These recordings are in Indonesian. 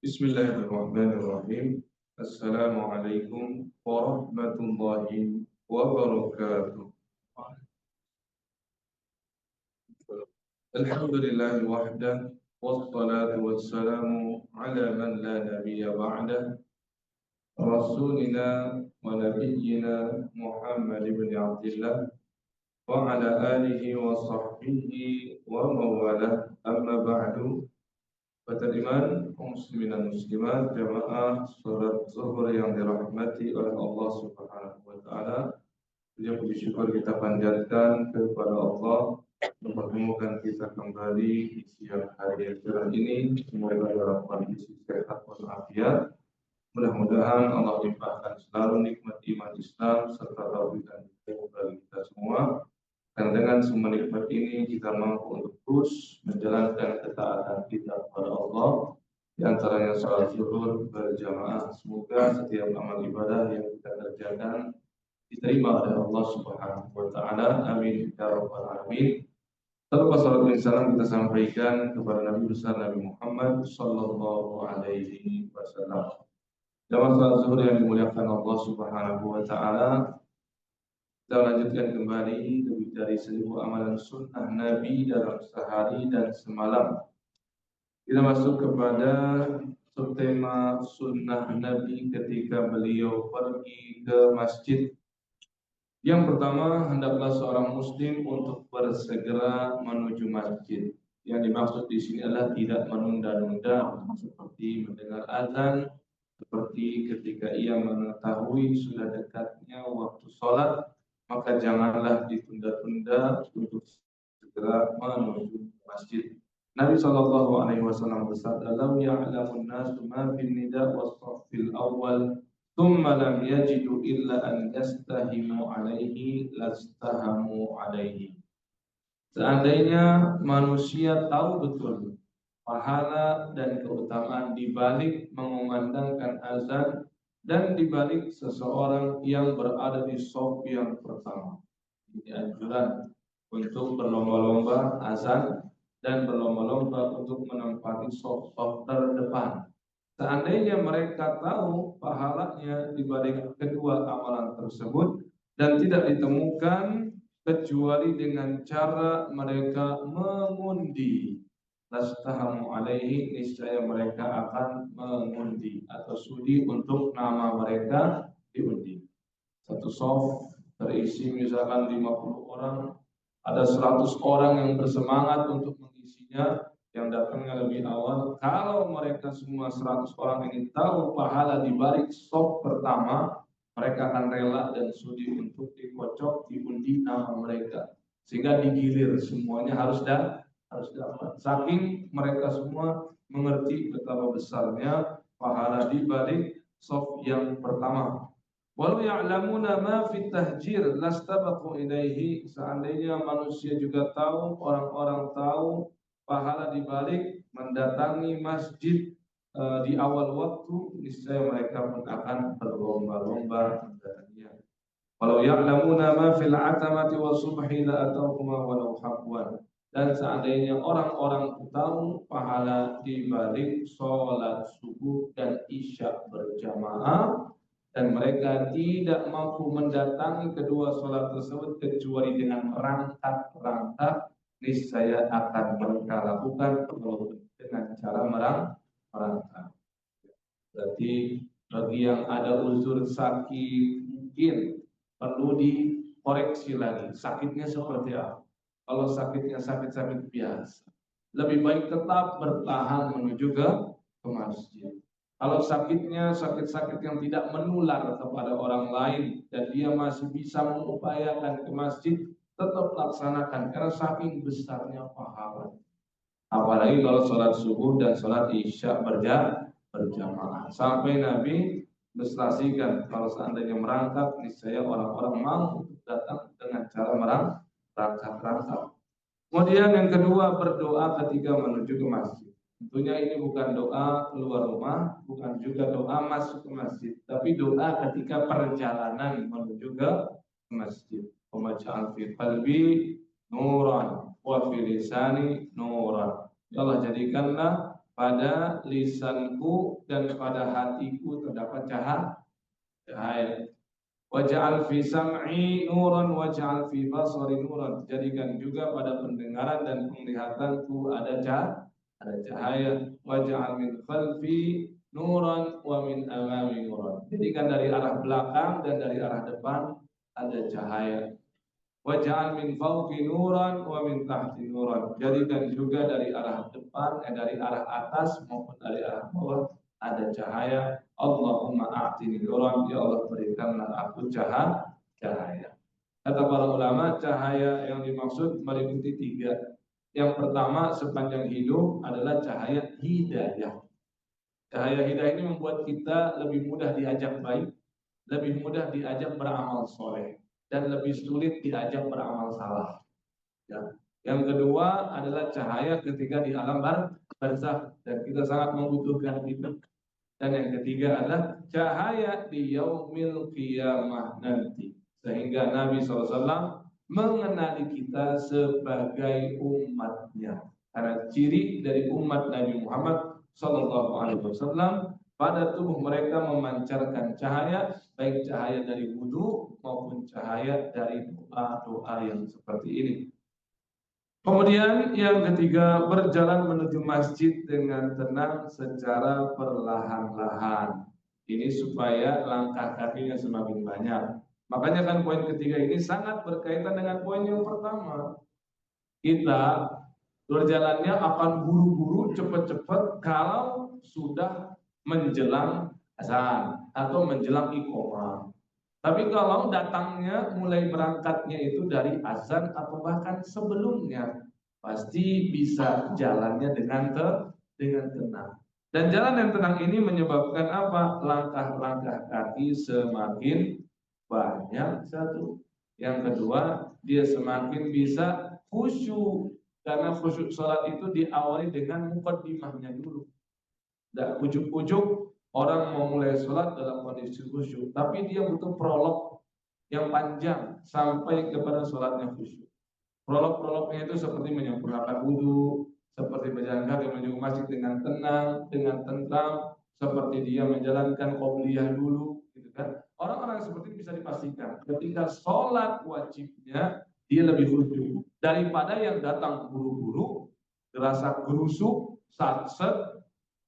Bismillahirrahmanirrahim. Assalamualaikum warahmatullahi wabarakatuh. Alhamdulillahi wahdah, wassalatu wassalamu ala man la nabiyya ba'dah, rasulina wa nabiyyina Muhammad ibn Abdillah wa ala alihi wa sahbihi wa mawalah, amma ba'du. Pada iman kaum muslimin dan muslimat, jamaah salat zuhur yang dirahmati oleh Allah Subhanahu wa taala. Puji syukur kita panjatkan kepada Allah mempertemukan kita kembali di siang hari yang cerah ini. Semoga dalam kondisi sehat walafiat. Mudah-mudahan Allah limpahkan selalu nikmat iman Islam serta tauhid dan hidayah bagi kita semua. Dan dengan semua nikmat ini kita mampu untuk terus menjalankan ketaatan kita kepada Allah, di antaranya salat zuhur berjamaah. Semoga setiap amal ibadah yang kita kerjakan diterima oleh Allah Subhanahu wa taala. Amin ya rabbal alamin. Terlepas salat dan salam kita sampaikan kepada Nabi besar Nabi Muhammad sallallahu alaihi wasallam. Jamaah salat zuhur yang dimuliakan Allah Subhanahu wa taala, kita lanjutkan kembali lebih dari 1000 amalan sunnah Nabi dalam sehari dan semalam. Kita masuk kepada subtema sunnah Nabi ketika beliau pergi ke masjid. Yang pertama, hendaklah seorang muslim untuk bersegera menuju masjid. Yang dimaksud di sini adalah tidak menunda-nunda, seperti mendengar azan, seperti ketika ia mengetahui sudah dekatnya waktu sholat, maka janganlah ditunda-tunda untuk segera menuju masjid. Nabi Shallallahu Alaihi Wasallam bersabda, "Lam ya'lamun nasu ma fil nida was-saffil awal, thumma lam yajidu illa an yastahimu alaihi lastahamu alaihi." Seandainya manusia tahu betul pahala dan keutamaan di balik mengumandangkan azan dan di balik seseorang yang berada di shaf yang pertama. Ini anjuran untuk berlomba-lomba azan dan berlomba-lomba untuk menempati shaf terdepan. Seandainya mereka tahu pahalanya di balik kedua amalan tersebut dan tidak ditemukan kecuali dengan cara mereka mengundi, lastahamu alaihi, niscaya mereka akan mengundi atau sudi untuk nama mereka diundi. Satu shaf terisi misalkan 50 orang, ada 100 orang yang bersemangat untuk mengisinya, yang datangnya lebih awal. Kalau mereka semua 100 orang ini tahu pahala di balik shaf pertama, mereka akan rela dan sudi untuk dikocok, diundi nama mereka, sehingga digilir semuanya harus dapat. Saking mereka semua mengerti betapa besarnya pahala di balik shaf yang pertama. Walau ya'lamuna ma fit tahjir lastabaqu ilaihi. Seandainya manusia juga tahu, orang-orang tahu pahala di balik mendatangi masjid di awal waktu, niscaya mereka pun akan berlomba-lomba mendatanginya. Walau ya'lamuna ma fil atamati wa subhi la atawhuma walau habwan. Dan seandainya orang-orang tahu pahala di balik sholat subuh dan isya berjamaah, dan mereka tidak mampu mendatangi kedua sholat tersebut kecuali dengan merangkak-rangkak, niscaya akan mereka lakukan dengan cara merangkak. Berarti bagi yang ada uzur sakit, mungkin perlu dikoreksi lagi sakitnya seperti apa. Kalau sakitnya sakit-sakit biasa, lebih baik tetap bertahan menuju ke masjid. Kalau sakitnya sakit-sakit yang tidak menular kepada orang lain dan dia masih bisa mengupayakan ke masjid, tetap laksanakan karena saking besarnya pahala. Apalagi kalau sholat subuh dan sholat isya berjamaah. Sampai Nabi ilustrasikan kalau seandainya merangkak, niscaya orang-orang mau datang dengan cara merangkak. Kemudian yang kedua, berdoa ketika menuju ke masjid. Tentunya ini bukan doa keluar rumah, bukan juga doa masuk ke masjid, tapi doa ketika perjalanan menuju ke masjid. Pembacaan fi qalbi nuran wa fi lisani nuran. Ya Allah, jadikanlah pada lisanku dan pada hatiku terdapat cahaya. Waj'al fi sam'i nuran waj'al fi basari nuran. Jadikan juga pada pendengaran dan penglihatanku ada cahaya. Waj'al min khalfi nuran wa min amami nuran. Jadikan dari arah belakang dan dari arah depan ada cahaya. Waj'al min fawqi nuran wa min tahti nuran. Jadikan juga dari arah depan, dari arah atas maupun dari arah bawah ada cahaya. Allahumma a'tini nuran, ya Allah berikanlah aku cahaya. Kata para ulama, cahaya yang dimaksud meliputi 3. Yang pertama sepanjang hidup adalah cahaya hidayah. Cahaya hidayah ini membuat kita lebih mudah diajak baik, lebih mudah diajak beramal soleh, dan lebih sulit diajak beramal salah. Ya. Yang kedua adalah cahaya ketika di alam barzakh, dan kita sangat membutuhkan itu. Dan yang ketiga adalah cahaya di yaumil qiyamah nanti. Sehingga Nabi SAW mengenali kita sebagai umatnya. Karena ciri dari umat Nabi Muhammad SAW pada tubuh mereka memancarkan cahaya, baik cahaya dari wudu maupun cahaya dari doa-doa yang seperti ini. Kemudian yang ketiga, berjalan menuju masjid dengan tenang secara perlahan-lahan. Ini supaya langkah kakinya semakin banyak. Makanya kan poin ketiga ini sangat berkaitan dengan poin yang pertama. Kita berjalannya akan buru-buru, cepat-cepat kalau sudah menjelang azan atau menjelang iqamah. Tapi kalau datangnya mulai berangkatnya itu dari azan atau bahkan sebelumnya, pasti bisa jalannya dengan tenang. Dan jalan yang tenang ini menyebabkan apa? Langkah-langkah kaki semakin banyak, satu. Yang kedua, dia semakin bisa khusyuk. Karena khusyuk sholat itu diawali dengan mukaddimahnya dulu. Tidak ujuk-ujuk orang mau mulai sholat dalam kondisi khusyuk, tapi dia butuh prolog yang panjang sampai kepada sholatnya khusyuk. Prolog-prolognya itu seperti menyempurnakan wudhu, seperti berjalan kaki menuju masjid dengan tenang, dengan tentram, seperti dia menjalankan qobliyah dulu, gitu kan? Orang-orang seperti ini bisa dipastikan ketika sholat wajibnya dia lebih khusyuk daripada yang datang buru-buru, terasa gerusuk, satset,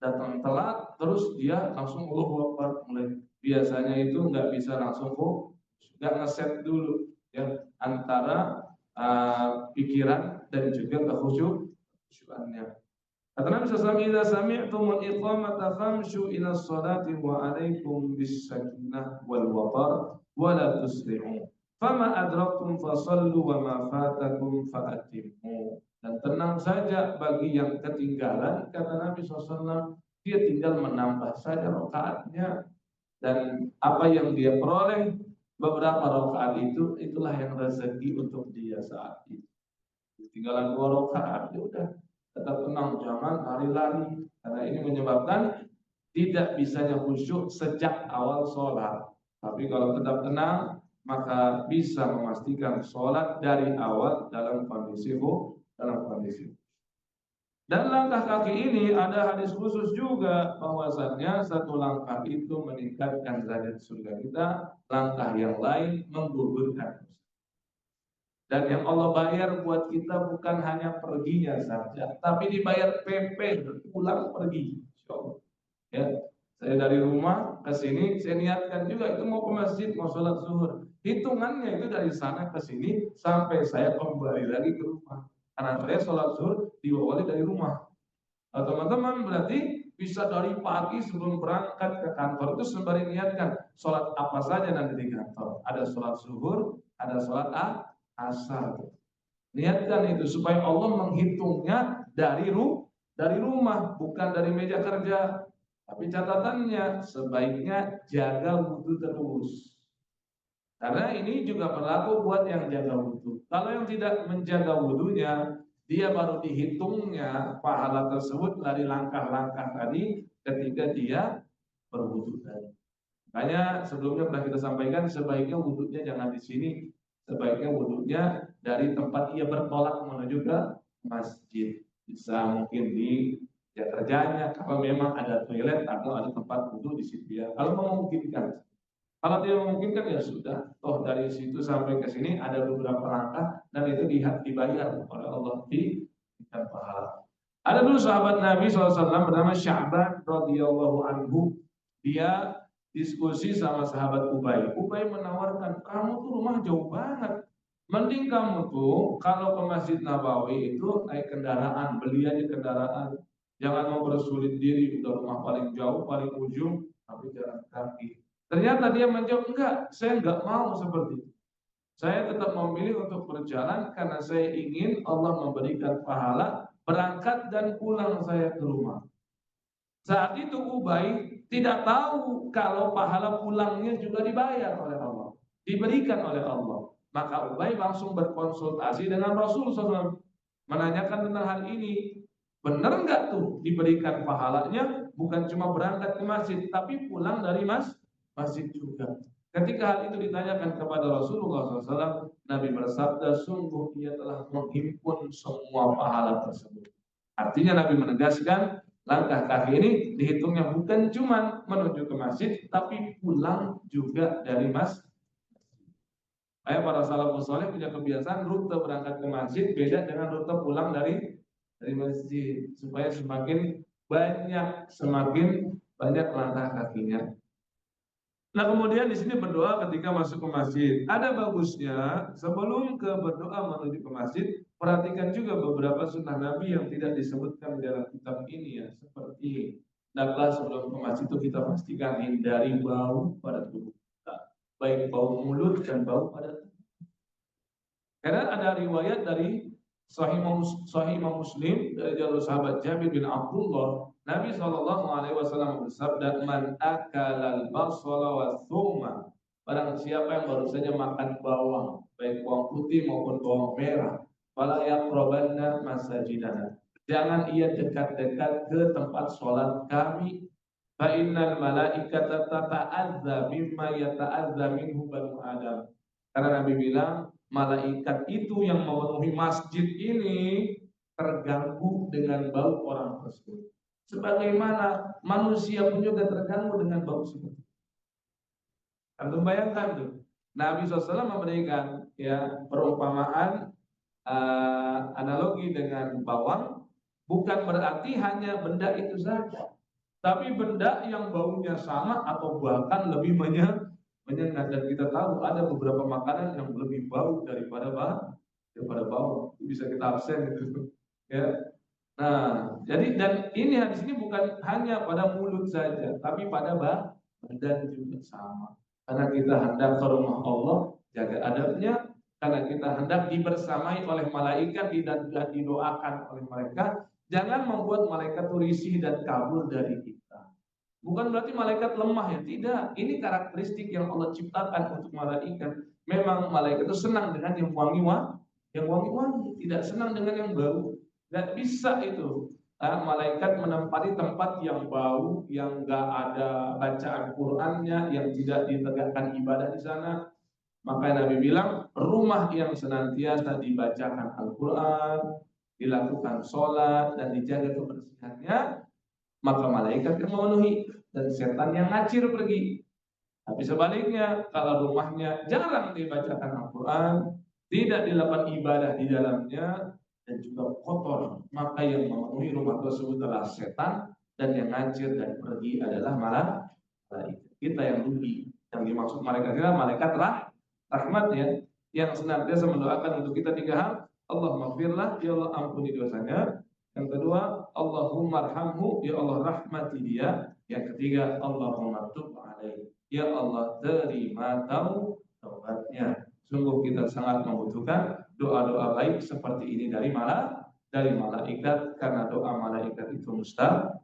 datang telat, terus dia langsung Allahu Akbar mulai. Biasanya itu nggak bisa langsung nggak ngeset dulu ya antara pikiran dan juga kekhusyukannya. Kata Nabi SAW, "Idza sami'tumul iqamata famshu ila sholati wa 'alaikum bis-sakinah wal waqar wa la tusri'u. Fama adraktum fasallu wa ma fatakum fa'atimmu." Dan tenang saja bagi yang ketinggalan, kata Nabi SAW, dia tinggal menambah saja rakaatnya, dan apa yang dia peroleh beberapa rakaat itu, itulah yang rezeki untuk dia saat itu. Tinggalan 2 rakaat, ya udah tetap tenang, jangan lari-lari, karena ini menyebabkan tidak bisanya khusyuk sejak awal sholat. Tapi kalau tetap tenang, maka bisa memastikan sholat dari awal dalam kondisi Dan langkah kaki ini ada hadis khusus juga bahwasannya satu langkah itu meningkatkan derajat surga kita, langkah yang lain menggugurkan. Dan yang Allah bayar buat kita bukan hanya perginya saja, tapi dibayar PP pulang pergi. Ya, saya dari rumah ke sini, saya niatkan juga itu mau ke masjid, mau sholat zuhur. Hitungannya itu dari sana ke sini sampai saya kembali lagi ke rumah. Karena saya sholat zuhur diawali dari rumah. Nah, teman-teman berarti bisa dari pagi sebelum berangkat ke kantor itu sembari niatkan sholat apa saja nanti di kantor. Ada sholat zuhur, ada sholat asar. Niatkan itu supaya Allah menghitungnya dari rumah, bukan dari meja kerja. Tapi catatannya sebaiknya jaga wudhu terus. Karena ini juga berlaku buat yang jaga wudhu. Kalau yang tidak menjaga wudhunya, dia baru dihitungnya pahala tersebut dari langkah-langkah tadi ketika dia berwudhu tadi. Makanya sebelumnya pernah kita sampaikan sebaiknya wudhunya jangan di sini, sebaiknya wudhunya dari tempat ia bertolak menuju ke masjid. Bisa mungkin di ya kerjanya, kalau memang ada toilet atau ada tempat wudhu di situ ya. Kalau memungkinkan, kalau tidak memungkinkan ya sudah. Toh dari situ sampai ke sini ada beberapa langkah dan itu dibayar oleh Allah di pahala. Ada dulu sahabat Nabi SAW bernama Sya'ban radhiyallahu anhu. Dia diskusi sama sahabat Ubay. Ubay menawarkan, kamu tuh rumah jauh banget. Mending kamu tuh kalau ke Masjid Nabawi itu naik kendaraan, beli aja kendaraan. Jangan mempersulit diri, udah rumah paling jauh, paling ujung, tapi jalan kaki. Ternyata dia menjawab, enggak, saya enggak mau seperti itu. Saya tetap memilih untuk berjalan karena saya ingin Allah memberikan pahala berangkat dan pulang saya ke rumah. Saat itu Ubay tidak tahu kalau pahala pulangnya juga dibayar oleh Allah, diberikan oleh Allah. Maka Ubay langsung berkonsultasi dengan Rasul SAW, menanyakan tentang hal ini. Benar nggak tuh diberikan pahalanya bukan cuma berangkat ke masjid, tapi pulang dari masjid juga. Ketika hal itu ditanyakan kepada Rasulullah SAW, Nabi bersabda, sungguh ia telah menghimpun semua pahala tersebut. Artinya Nabi menegaskan, langkah kaki ini dihitungnya bukan cuma menuju ke masjid, tapi pulang juga dari masjid. Para salafus saleh punya kebiasaan rute berangkat ke masjid beda dengan rute pulang dari masjid, supaya semakin banyak langkah kakinya. Nah, kemudian di sini berdoa ketika masuk ke masjid. Ada bagusnya sebelum berdoa menuju ke masjid, perhatikan juga beberapa sunnah Nabi yang tidak disebutkan di dalam kitab ini ya, seperti hendaklah sebelum ke masjid itu kita pastikan hindari bau pada tubuh kita, baik bau mulut dan bau pada tubuh. Karena ada riwayat dari Sahih Imam Muslim dari jalur sahabat Jabir bin Abdullah, Nabi SAW bersabda, man akalal basala wa thuma, barang siapa yang baru saja makan bawang, baik bawang putih maupun bawang merah, fala yaqrabanna masajidana, jangan ia dekat-dekat ke tempat sholat kami, fa innal malaikata tata'adza mimma yata'adza minhu banu Adam. Karena Nabi bilang, malaikat itu yang memenuhi masjid ini terganggu dengan bau orang tersebut. Sebagaimana manusia pun juga terganggu dengan bau seperti itu. Antum bayangkan tuh, Nabi SAW memberikan ya perumpamaan analogi dengan bawang, bukan berarti hanya benda itu saja, tapi benda yang baunya sama atau bahkan lebih menyengat. Dan kita tahu ada beberapa makanan yang lebih bau daripada bawang, bisa kita absen gitu ya. Nah, jadi dan ini hadis ini bukan hanya pada mulut saja, tapi pada badan juga sama. Karena kita hendak ke rumah Allah, jaga adabnya. Karena kita hendak dibersamai oleh malaikat dan didoakan oleh mereka, jangan membuat malaikat risih dan kabur dari kita. Bukan berarti malaikat lemah ya, tidak. Ini karakteristik yang Allah ciptakan untuk malaikat. Memang malaikat itu senang dengan yang wangi-wangi, tidak senang dengan yang bau. Gak bisa itu malaikat menempati tempat yang bau, yang gak ada bacaan Qur'annya, yang tidak ditegakkan ibadah di sana. Maka Nabi bilang, rumah yang senantiasa dibacakan Al-Quran, dilakukan sholat, dan dijaga kebersihannya, maka malaikat yang memenuhi dan setan yang ngacir pergi. Tapi sebaliknya, kalau rumahnya jarang dibacakan Al-Quran, tidak dilakukan ibadah di dalamnya, dan juga kotor, maka yang memenuhi rumah tersebut adalah setan, dan yang ngacir dan pergi adalah malaikat. Kita yang rugi. Yang dimaksud malaikat adalah malaikat rahmat ya, yang senantiasa mendoakan untuk kita 3 hal. Allahumma firlah, ya Allah ampuni dosanya. Yang kedua, Allahumma arhamhu, ya Allah rahmati dia. Yang ketiga, Allahumma tub alaihi, ya Allah terima taubatnya. Sungguh kita sangat membutuhkan doa-doa baik seperti ini dari malaikat, karena doa malaikat itu mustajab.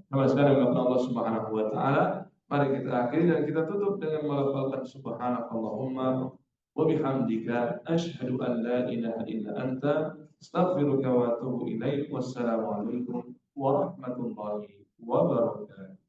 Sama sekali Allah Subhanahu wa taala. Mari kita akhiri dan kita tutup dengan melafalkan subhanakallahumma wa bihamdika asyhadu an la ilaha illa anta astaghfiruka wa atubu ilaik. Wassalamualaikum warahmatullahi wabarakatuh.